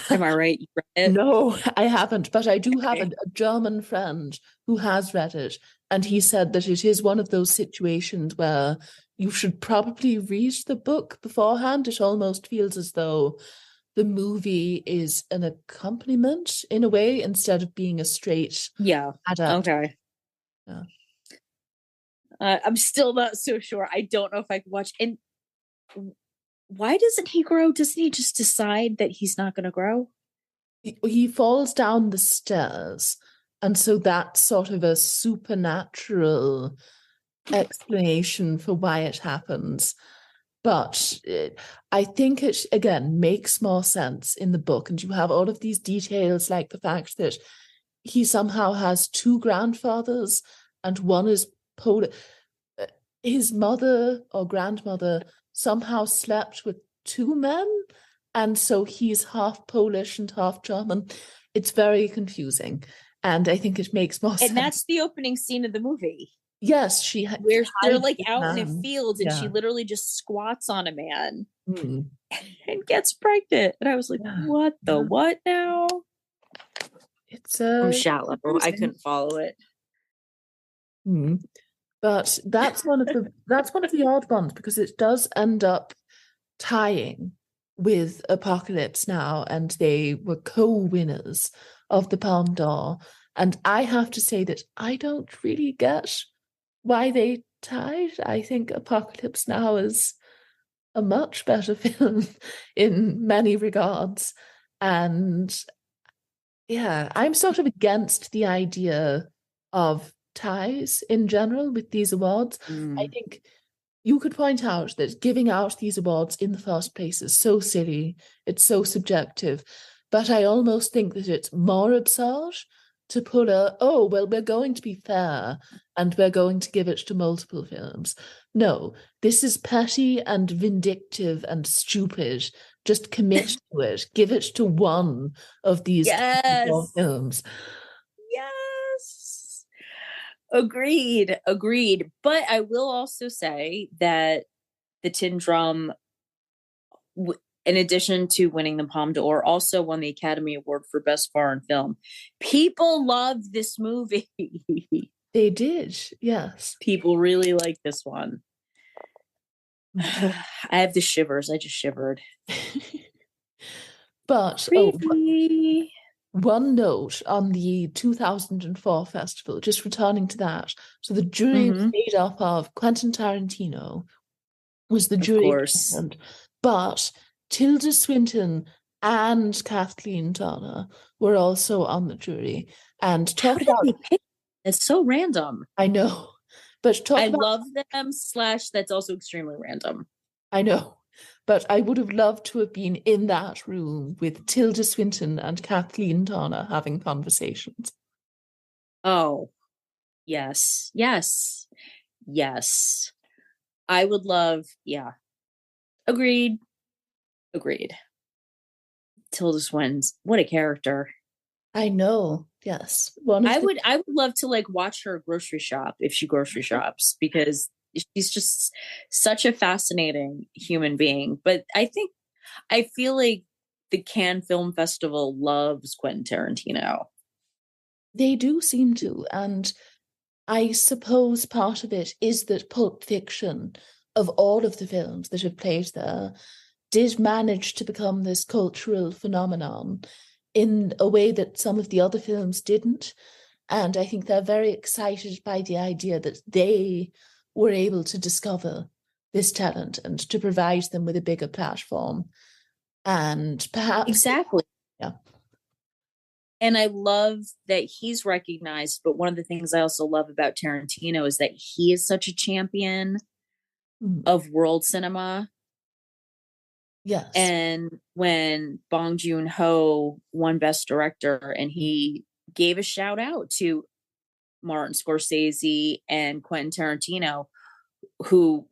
S6: Am I right? You read it?
S5: No, I haven't, but I do have a German friend who has read it, and he said that it is one of those situations where you should probably read the book beforehand. It almost feels as though the movie is an accompaniment in a way instead of being a straight adaptation.
S6: Okay.
S5: Yeah.
S6: I'm still not so sure. I don't know if I can watch. And why doesn't he grow? Doesn't he just decide that he's not going to grow?
S5: He falls down the stairs, and so that's sort of a supernatural explanation for why it happens. But I think it, again, makes more sense in the book. And you have all of these details, like the fact that he somehow has two grandfathers and one is Polish. His mother or grandmother somehow slept with two men. And so he's half Polish and half German. It's very confusing. And I think it makes more sense.
S6: And that's the opening scene of the movie.
S5: Yes,
S6: where they're like out in a field and
S5: yeah.
S6: she literally just squats on a man
S5: Mm.
S6: and gets pregnant. And I was like, what the what now?
S5: It's
S6: I'm shallow. I couldn't follow it.
S5: Mm. But that's one of the odd ones, because it does end up tying with Apocalypse Now, and they were co-winners of the Palme d'Or. And I have to say that I don't really get why they tied. I think Apocalypse Now is a much better film in many regards. And yeah, I'm sort of against the idea of ties in general with these awards. I think you could point out that giving out these awards in the first place is so silly. It's so subjective. But I almost think that it's more absurd to pull we're going to be fair and we're going to give it to multiple films. No, this is petty and vindictive and stupid. Just commit to it. Give it to one of these films.
S6: Yes. Agreed. But I will also say that the Tin Drum, in addition to winning the Palme d'Or, also won the Academy Award for Best Foreign Film. People love this movie.
S5: They did, yes.
S6: People really like this one. I have the shivers. I just shivered.
S5: But one note on the 2004 festival, just returning to that. So the jury was made up of Quentin Tarantino, was the jury, but Tilda Swinton and Kathleen Turner were also on the jury. And
S6: How
S5: talk
S6: did
S5: about,
S6: they pick? It's so random.
S5: I know, but talk
S6: I
S5: about,
S6: love them / that's also extremely random.
S5: I know, but I would have loved to have been in that room with Tilda Swinton and Kathleen Turner having conversations.
S6: Oh, yes. Yes. Yes. I would love, yeah. Agreed. Agreed. Tilda Swinton's, what a character.
S5: I know, yes. One of
S6: I
S5: the
S6: would love to like watch her grocery shop if she grocery shops, because she's just such a fascinating human being. But I feel like the Cannes Film Festival loves Quentin Tarantino.
S5: they do seem to, and I suppose part of it is that Pulp Fiction, of all of the films that have played there, did manage to become this cultural phenomenon in a way that some of the other films didn't. And I think they're very excited by the idea that they were able to discover this talent and to provide them with a bigger platform. And perhaps,
S6: Exactly.
S5: yeah.
S6: And I love that he's recognized. But one of the things I also love about Tarantino is that he is such a champion of world cinema.
S5: Yes.
S6: And when Bong Joon-ho won Best Director, and he gave a shout out to Martin Scorsese and Quentin Tarantino, who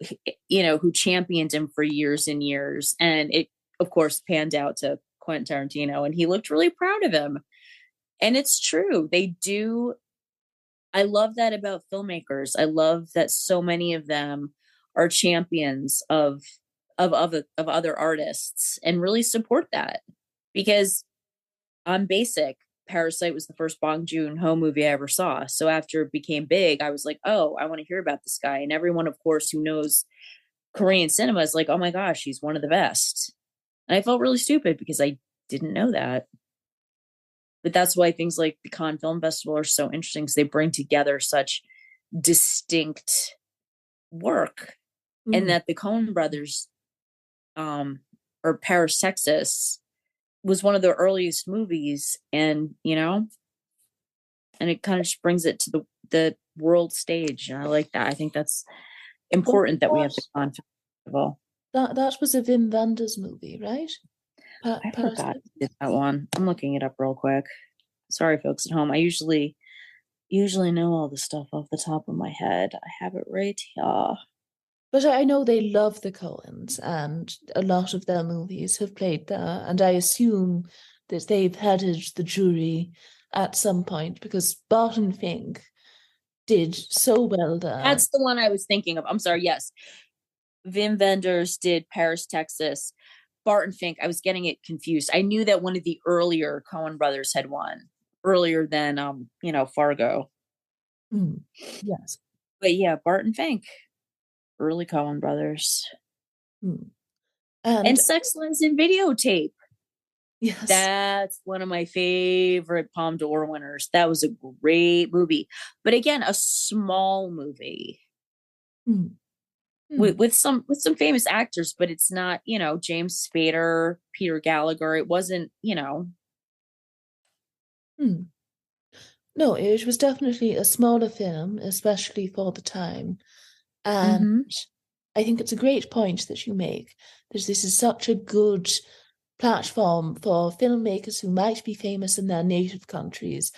S6: championed him for years and years. And it, of course, panned out to Quentin Tarantino, and he looked really proud of him. And it's true. They do. I love that about filmmakers. I love that so many of them are champions of other artists and really support that, because I'm basic. Parasite was the first Bong Joon-ho movie I ever saw. So after it became big, I was like, oh, I want to hear about this guy. And everyone, of course, who knows Korean cinema is like, oh my gosh, he's one of the best. And I felt really stupid because I didn't know that. But that's why things like the Cannes Film Festival are so interesting, because they bring together such distinct work. And that the Coen brothers, or Paris, Texas, was one of the earliest movies, and and it kind of just brings it to the world stage. And I like that. I think that's important that we have the Cannes Festival.
S5: That was a Wim Wenders movie, right?
S6: I forgot that one. I'm looking it up real quick. Sorry, folks at home. I usually know all the stuff off the top of my head. I have it right here.
S5: But I know they love the Coens, and a lot of their movies have played there. And I assume that they've headed the jury at some point, because Barton Fink did so well there.
S6: That's the one I was thinking of. I'm sorry. Yes. Wim Wenders did Paris, Texas. Barton Fink, I was getting it confused. I knew that one of the earlier Coen brothers had won, earlier than Fargo.
S5: Yes.
S6: But yeah, Barton Fink, early Coen brothers. And Sex, Lens, and Videotape.
S5: Yes.
S6: That's one of my favorite Palme d'Or winners. That was a great movie. But again, a small movie. With some famous actors, but it's not, James Spader, Peter Gallagher. It wasn't,
S5: No, it was definitely a smaller film, especially for the time. And I think it's a great point that you make, that this is such a good platform for filmmakers who might be famous in their native countries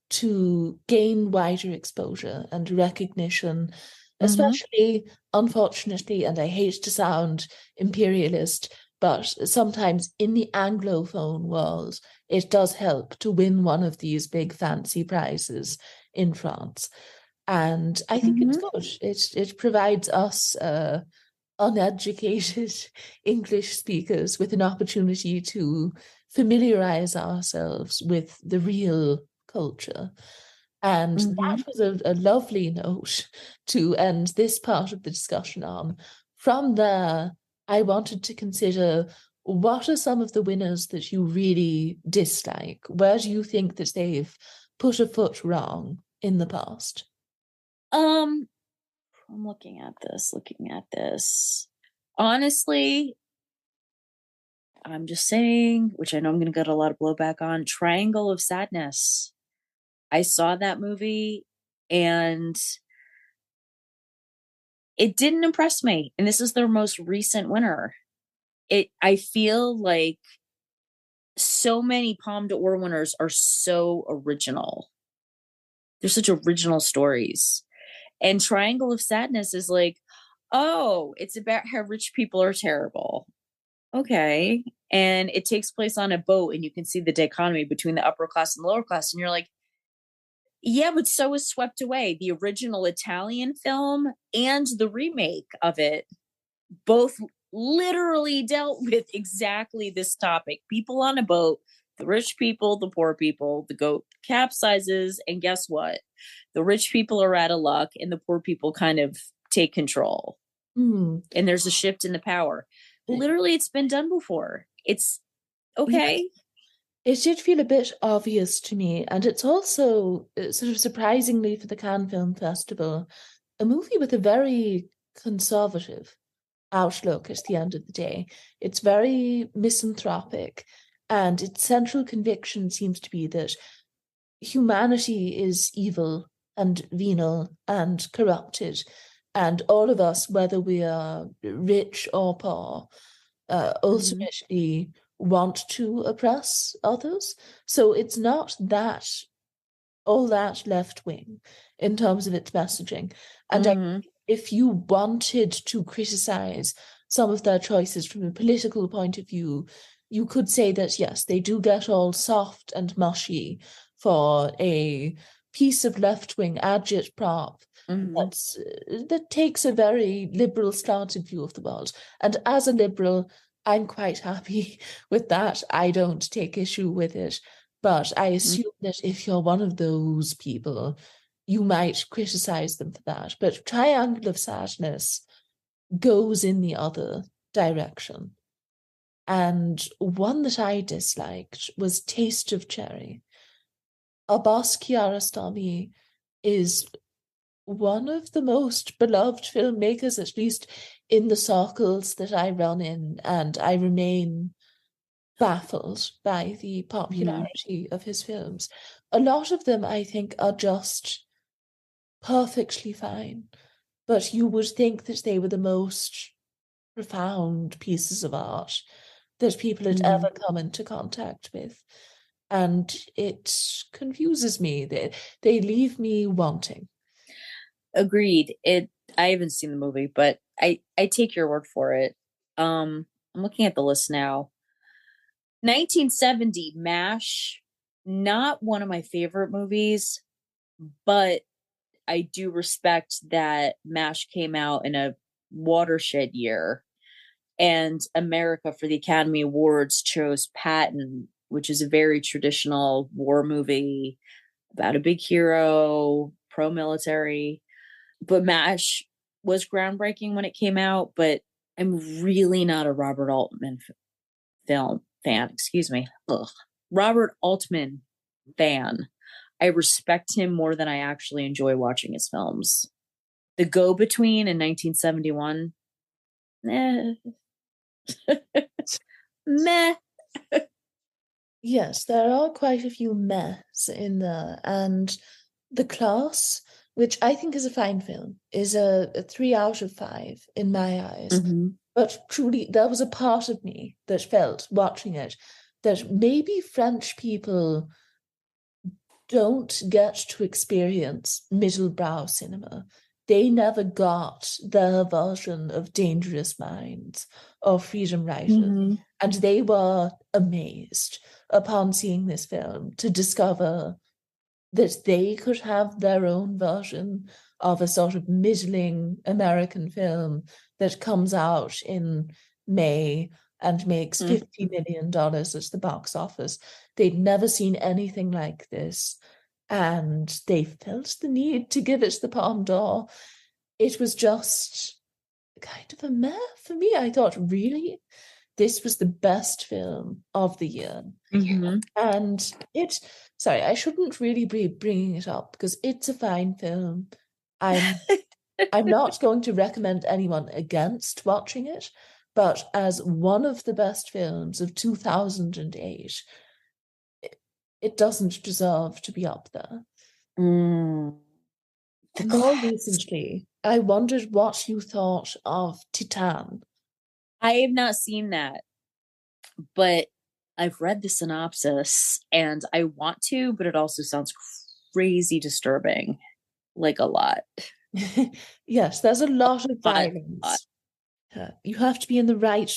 S5: to gain wider exposure and recognition, especially, unfortunately, and I hate to sound imperialist, but sometimes in the Anglophone world, it does help to win one of these big fancy prizes in France. And I think it's good. It provides us uneducated English speakers with an opportunity to familiarize ourselves with the real culture. And that was a lovely note to end this part of the discussion on. From there, I wanted to consider, what are some of the winners that you really dislike? Where do you think that they've put a foot wrong in the past?
S6: I'm looking at this. Honestly, I'm just saying, which I know I'm going to get a lot of blowback on, Triangle of Sadness. I saw that movie and it didn't impress me. And this is their most recent winner. I feel like so many Palme d'Or winners are so original. They're such original stories. And Triangle of Sadness is like, oh, it's about how rich people are terrible. Okay. And it takes place on a boat, and you can see the dichotomy between the upper class and lower class. And you're like, yeah, but so is Swept Away, the original Italian film and the remake of it. Both literally dealt with exactly this topic. People on a boat, the rich people, the poor people, the boat capsizes, and guess what? The rich people are out of luck, and the poor people kind of take control. And there's a shift in the power. Literally, it's been done before. It's okay.
S5: It did feel a bit obvious to me, and it's also sort of surprisingly for the Cannes Film Festival, a movie with a very conservative outlook at the end of the day. It's very misanthropic, and its central conviction seems to be that humanity is evil and venal and corrupted, and all of us, whether we are rich or poor, ultimately want to oppress others. So it's not that all that left wing in terms of its messaging. And if you wanted to criticize some of their choices from a political point of view, you could say that, yes, they do get all soft and mushy for a piece of left-wing agitprop that takes a very liberal slanted view of the world. And as a liberal, I'm quite happy with that. I don't take issue with it. But I assume that if you're one of those people, you might criticize them for that. But Triangle of Sadness goes in the other direction. And one that I disliked was Taste of Cherry. Abbas Kiarostami is one of the most beloved filmmakers, at least in the circles that I run in, and I remain baffled by the popularity of his films. A lot of them, I think, are just perfectly fine, but you would think that they were the most profound pieces of art that people had ever come into contact with. And it confuses me. They leave me wanting.
S6: Agreed. I haven't seen the movie, but I take your word for it. I'm looking at the list now. 1970, MASH, not one of my favorite movies, but I do respect that MASH came out in a watershed year, and America for the Academy Awards chose Patton, which is a very traditional war movie about a big hero, pro-military. But MASH was groundbreaking when it came out, but I'm really not a Robert Altman fan. Excuse me. Robert Altman fan. I respect him more than I actually enjoy watching his films. The Go-Between in 1971. Meh.
S5: Yes, there are quite a few mehs in there. And The Class, which I think is a fine film, is a 3 out of 5 in my eyes. But truly, there was a part of me that felt, watching it, that maybe French people don't get to experience middle-brow cinema. They never got their version of Dangerous Minds or Freedom Writers. And they were amazed upon seeing this film to discover that they could have their own version of a sort of middling American film that comes out in May and makes $50 million at the box office. They'd never seen anything like this, and they felt the need to give it the Palme d'Or. It was just kind of a meh for me. I thought, really? This was the best film of the year. And sorry, I shouldn't really be bringing it up because it's a fine film. I'm not going to recommend anyone against watching it, but as one of the best films of 2008, it doesn't deserve to be up there.
S6: The
S5: More
S6: class.
S5: recently, I wondered what you thought of Titan.
S6: I have not seen that, but I've read the synopsis and I want to, but it also sounds crazy disturbing, like a lot.
S5: Yes, there's a lot of
S6: lot.
S5: violence. You have to be in the right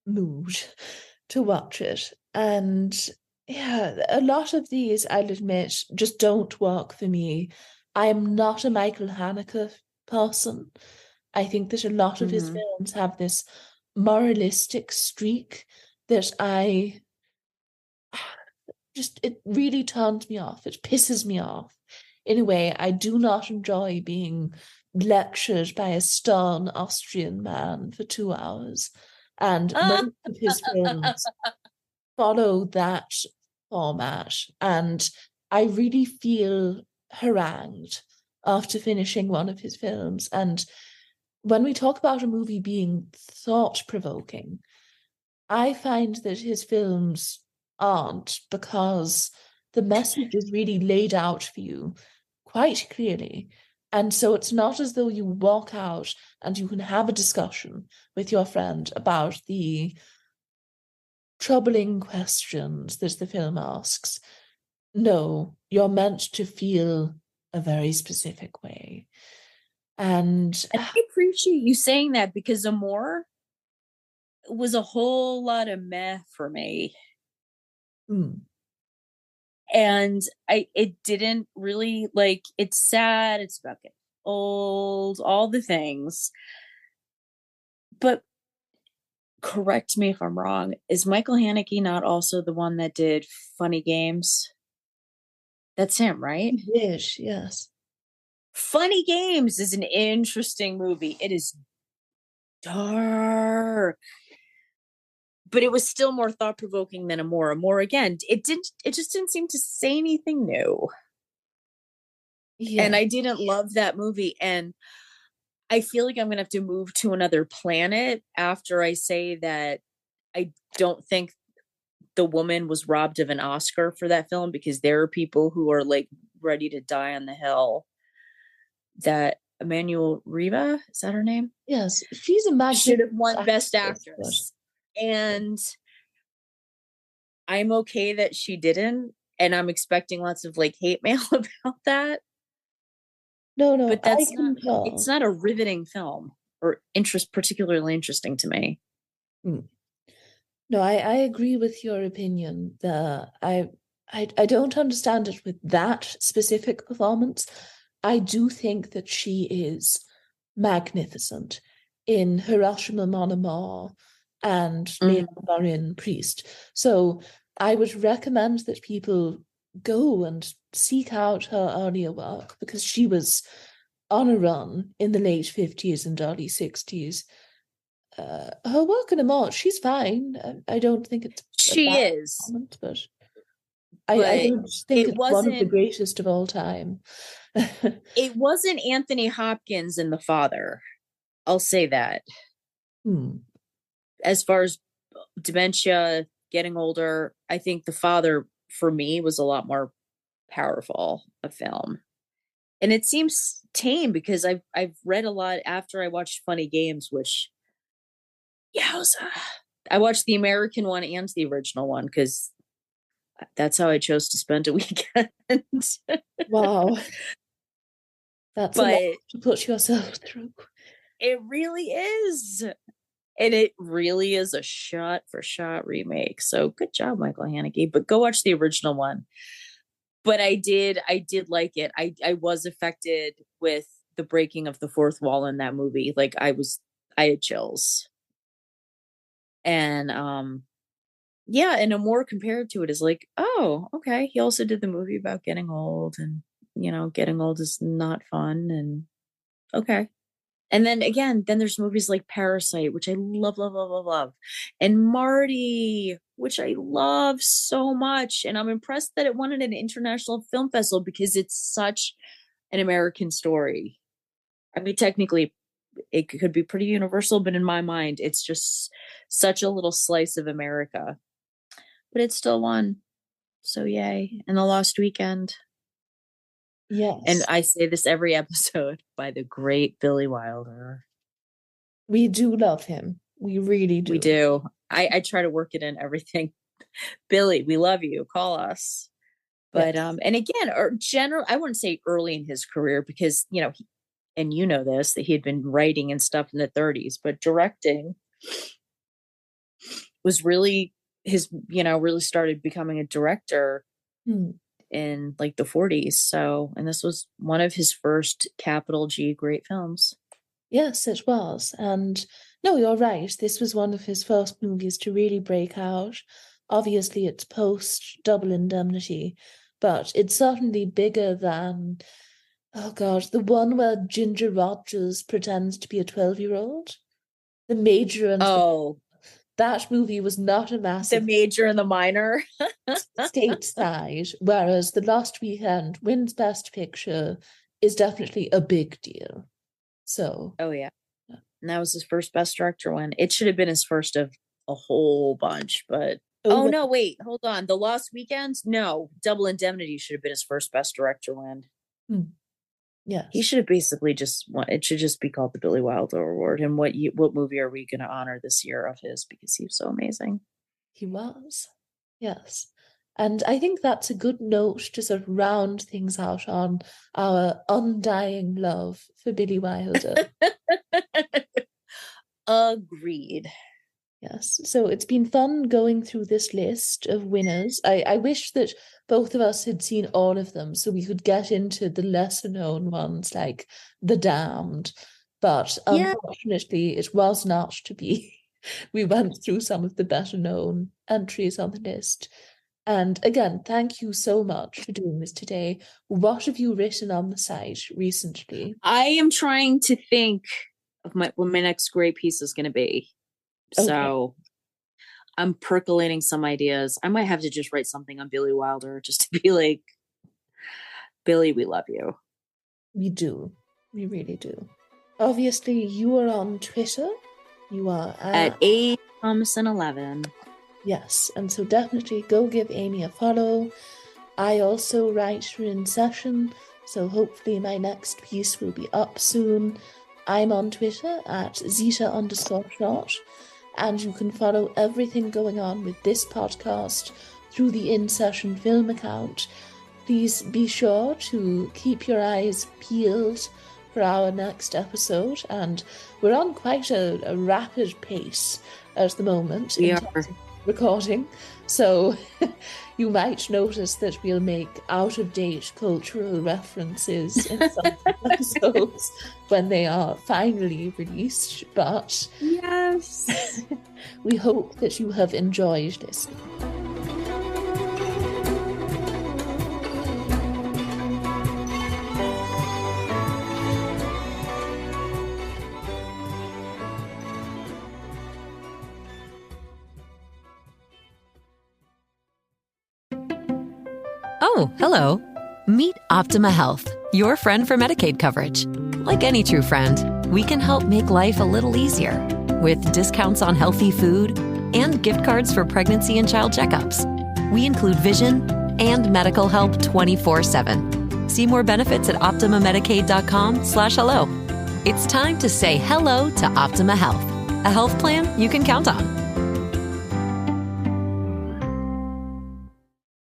S5: mood to watch it. And yeah, a lot of these, I'll admit, just don't work for me. I am not a Michael Haneke person. I think that a lot of his films have this moralistic streak that it really turns me off. It pisses me off. In a way, I do not enjoy being lectured by a stern Austrian man for 2 hours. And most of his films follow that format. And I really feel harangued after finishing one of his films. And when we talk about a movie being thought-provoking, I find that his films aren't, because the message is really laid out for you quite clearly. And so it's not as though you walk out and you can have a discussion with your friend about the troubling questions that the film asks. No, you're meant to feel a very specific way. And
S6: I appreciate you saying that, because Amor was a whole lot of meh for me. And it didn't really, like, it's sad, it's about getting old, all the things. But correct me if I'm wrong, is Michael Haneke not also the one that did Funny Games? That's him, right?
S5: yes.
S6: Funny Games is an interesting movie. It is dark, but it was still more thought-provoking than Amor. Amor, again, it just didn't seem to say anything new.
S5: Yeah.
S6: And I didn't love that movie. And I feel like I'm gonna have to move to another planet after I say that I don't think The Woman was robbed of an Oscar for that film, because there are people who are like ready to die on the hill that Emmanuel Riva, is that her name?
S5: Yes, she's a magnificent
S6: should have won Best
S5: actress.
S6: Actress. And I'm okay that she didn't, and I'm expecting lots of like hate mail about that.
S5: No,
S6: But
S5: I
S6: that's not,
S5: concur.
S6: it's not a riveting film or particularly interesting to me.
S5: No, I agree with your opinion. I don't understand it with that specific performance. I do think that she is magnificent in Hiroshima Mon Amour and Leila Marin Priest. So I would recommend that people go and seek out her earlier work, because she was on a run in the late 50s and early 60s. Her work in Amour, she's fine. I don't think it's
S6: She is,
S5: moment, but I don't think it's one of the
S6: wasn't
S5: greatest of all time.
S6: it wasn't Anthony Hopkins in The Father. I'll say that. As far as dementia, getting older, I think The Father for me was a lot more powerful a film. And it seems tame, because I've read a lot after I watched Funny Games, which I watched the American one and the original one, because that's how I chose to spend a weekend.
S5: Wow. That's a lot to put yourself through.
S6: It really is. And it really is a shot-for-shot remake. So good job, Michael Haneke. But go watch the original one. But I did like it. I was affected with the breaking of the fourth wall in that movie. Like I had chills. And and Amor compared to it is like, oh, okay. He also did the movie about getting old, and getting old is not fun, and okay. And then again, there's movies like Parasite, which I love, love, love, love, love. And Marty, which I love so much. And I'm impressed that it won at an international film festival, because it's such an American story. I mean, technically, it could be pretty universal, but in my mind, it's just such a little slice of America. But it still won. So yay. And The Lost Weekend.
S5: Yes.
S6: And I say this every episode, by the great Billy Wilder.
S5: We do love him. We really do.
S6: We do. I try to work it in everything. Billy, we love you. Call us. But
S5: Yes.
S6: and again, I wouldn't say early in his career, because and you know this, that he had been writing and stuff in the 30s, but directing was really really started becoming a director in like the 40s. So, and this was one of his first capital G great films.
S5: Yes, it was. And no, you're right. This was one of his first movies to really break out. Obviously, it's post Double Indemnity, but it's certainly bigger than, oh God, the one where Ginger Rogers pretends to be a 12-year-old. The Major and that movie was not a massive.
S6: The Major and the Minor.
S5: Stateside, whereas The Lost Weekend wins Best Picture is definitely a big deal. So.
S6: Oh, yeah. And that was his first Best Director win. It should have been his first of a whole bunch, but no, wait, hold on. The Lost Weekend? No, Double Indemnity should have been his first Best Director win.
S5: Yeah,
S6: he should have basically it should just be called the Billy Wilder Award. And what movie are we going to honor this year of his, because he was so amazing?
S5: He was, yes. And I think that's a good note to sort of round things out on our undying love for Billy Wilder.
S6: Agreed.
S5: Yes. So it's been fun going through this list of winners. I wish that both of us had seen all of them so we could get into the lesser known ones like The Damned. But unfortunately, it was not to be. We went through some of the better known entries on the list. And again, thank you so much for doing this today. What have you written on the site recently?
S6: I am trying to think of what my next great piece is going to be. Okay. So I'm percolating some ideas. I might have to just write something on Billy Wilder just to be like, Billy, we love you.
S5: We do. We really do. Obviously, you are on Twitter. You are
S6: at A Thomasson 11.
S5: Yes, and so definitely go give Amy a follow. I also write for InSession, so hopefully my next piece will be up soon. I'm on Twitter at Zita_shot, and you can follow everything going on with this podcast through the InSession film account. Please be sure to keep your eyes peeled for our next episode, and we're on quite a rapid pace at the moment.
S6: We are
S5: recording, so you might notice that we'll make out-of-date cultural references in some episodes when they are finally released, but
S6: yes,
S5: we hope that you have enjoyed listening.
S1: Oh, hello. Meet Optima Health, your friend for Medicaid coverage. Like any true friend, we can help make life a little easier with discounts on healthy food and gift cards for pregnancy and child checkups. We include vision and medical help 24/7. See more benefits at OptimaMedicaid.com/hello. It's time to say hello to Optima Health, a health plan you can count on.